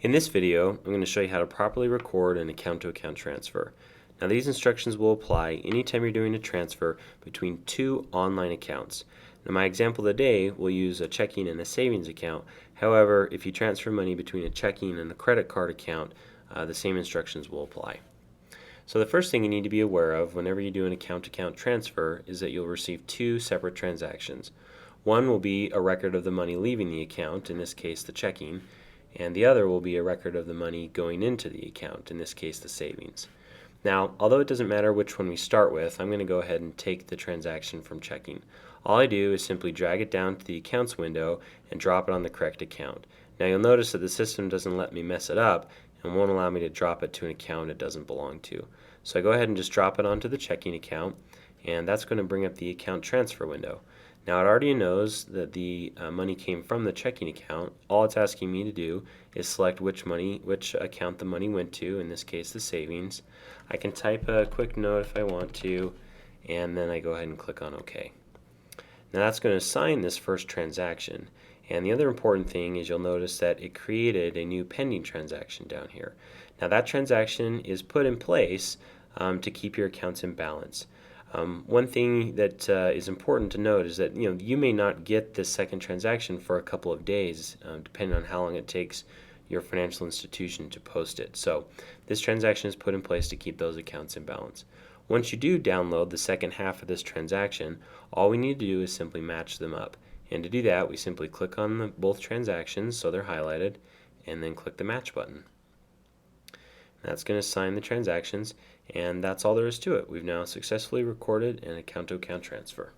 In this video, I'm going to show you how to properly record an account-to-account transfer. Now these instructions will apply anytime you're doing a transfer between two online accounts. Now my example today will use a checking and a savings account. However, if you transfer money between a checking and a credit card account, the same instructions will apply. So the first thing you need to be aware of whenever you do an account-to-account transfer is that you'll receive two separate transactions. One will be a record of the money leaving the account, in this case the checking, and the other will be a record of the money going into the account, in this case the savings. Now, although it doesn't matter which one we start with, I'm going to go ahead and take the transaction from checking. All I do is simply drag it down to the accounts window and drop it on the correct account. Now you'll notice that the system doesn't let me mess it up and won't allow me to drop it to an account it doesn't belong to. So I go ahead and just drop it onto the checking account, and that's going to bring up the account transfer window. Now it already knows that the money came from the checking account. All it's asking me to do is select which account the money went to, in this case the savings. I can type a quick note if I want to, and then I go ahead and click on OK. Now that's going to assign this first transaction. And the other important thing is you'll notice that it created a new pending transaction down here. Now that transaction is put in place to keep your accounts in balance. One thing that is important to note is that you may not get this second transaction for a couple of days, depending on how long it takes your financial institution to post it. So this transaction is put in place to keep those accounts in balance. Once you do download the second half of this transaction, all we need to do is simply match them up. And to do that, we simply click on both transactions so they're highlighted, and then click the match button. That's going to assign the transactions, and that's all there is to it. We've now successfully recorded an account-to-account transfer.